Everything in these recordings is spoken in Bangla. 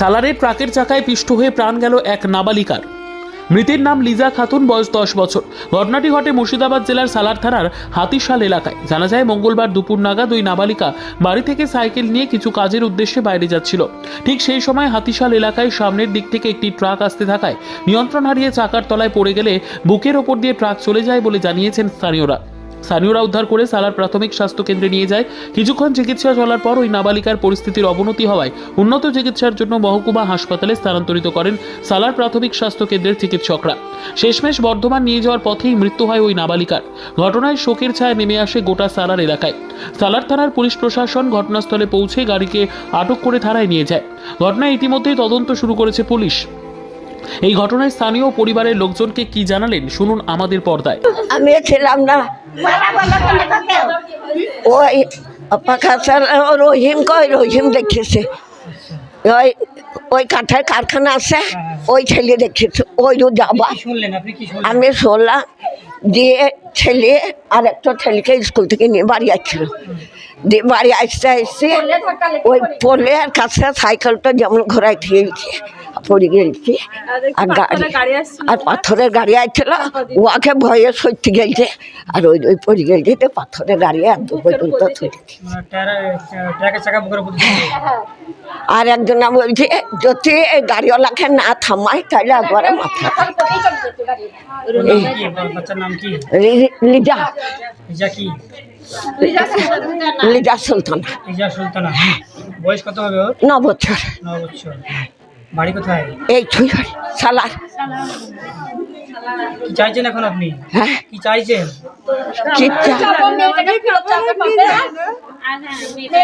সালারের ট্রাকের চাকায় পিষ্ট হয়ে প্রাণ গেল এক নাবালিকার। মৃতের নাম লিজা খাতুন, বয়স 10 বছর। ঘটনাটি ঘটে মুর্শিদাবাদ জেলার সালার থানার হাতিশাল এলাকায়। জানা যায় মঙ্গলবার দুপুর নাগাদ ওই নাবালিকা বাড়ি থেকে সাইকেল নিয়ে কিছু কাজের উদ্দেশ্যে বাইরে যাচ্ছিল। ঠিক সেই সময় হাতিশাল এলাকায় সামনের দিক থেকে একটি ট্রাক আসতে থাকায় নিয়ন্ত্রণ হারিয়ে চাকার তলায় পড়ে গেলে বুকের ওপর দিয়ে ট্রাক চলে যায় বলে জানিয়েছেন স্থানীয়রা উদ্ধার করে সালার প্রাথমিক স্বাস্থ্য কেন্দ্রে নিয়ে যায়। কিছুক্ষণ চিকিৎসা চলার পর ওই নাবালিকার পরিস্থিতির অবনতি হওয়ায় উন্নত চিকিৎসার জন্য মহকুমা হাসপাতালে স্থানান্তরিত করেন সালার প্রাথমিক স্বাস্থ্য কেন্দ্রের চিকিৎসকরা। শেষমেশ বর্ধমান নিয়ে যাওয়ার পথেই মৃত্যু হয় ওই নাবালিকার। ঘটনায় শোকের ছায়া নেমে আসে গোটা সালার এলাকায়। সালার থানার পুলিশ প্রশাসন ঘটনাস্থলে পৌঁছে গাড়িকে আটক করে থানায় নিয়ে যায়। ঘটনায় ইতিমধ্যেই তদন্ত শুরু করেছে পুলিশ। এই ঘটনায় স্থানীয় পরিবারের লোকজনকে কি জানালেন শুনুন আমাদের পর্দায়। আমি ছিলাম না, ওই রহিম দেখেছে, ওই কাঠের কারখানা আছে, ওই ছেলে দেখেছে, ওই যাবা আমি শুনলাম দিয়ে ছেলে আর একটা ছেলেকে স্কুল থেকে নিয়ে বাড়ি আসছিল। দিয়ে বাড়ি আসতে আসতে ওই পোলের কাছে সাইকেলটা যেমন ঘোরায় খেয়েছে পড়ে গেছি, আর গাড়ি আর পাথরের গাড়ি আসছিল, ওকে ভয়ে সত্যি গেছে, আর ওই ওই পড়ে গেছে পাথরের গাড়ি আর দু পর্যন্ত ছুটেছি। আর একজন বলছে যদি গাড়িওয়ালাকে না থামায় তাহলে একবারে মাথা। লিজা সুলতানা। বয়স কত হবে? 9 বছর। বাড়ি কোথায়? এই সালার। কি চাইছেন এখন আপনি? হ্যাঁ, কি চাইছেন?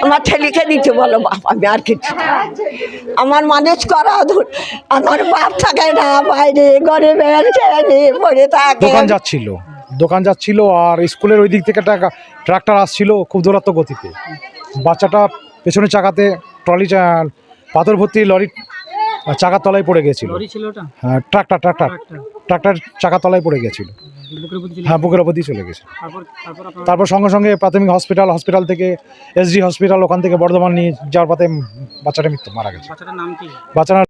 আমার ছেলেকে দিতে বলো বাপ, আমি আর কিছু আমার মানুষ করা আমার বাপ থাকে না, বাইরে ঘরে পড়ে থাকে। দোকান যাচ্ছিল আর স্কুলের ওই দিক থেকে ট্রাক্টর আসছিল খুব দূরত্ব গতিতে। বাচ্চাটা পেছনের চাকাতে ট্রলি পাথর ভর্তি লরির চাকার তলায় পড়ে গেছিল। হ্যাঁ, ট্রাক্টর চাকার তলায় পড়ে গেছিল। হ্যাঁ, বুকের ওপর দিয়ে চলে গেছে। তারপর সঙ্গে সঙ্গে প্রাথমিক হসপিটাল থেকে এসডি হসপিটাল, ওখান থেকে বর্ধমান নিয়ে যাওয়ার পথে বাচ্চাটা মারা গেছে। বাচ্চাটার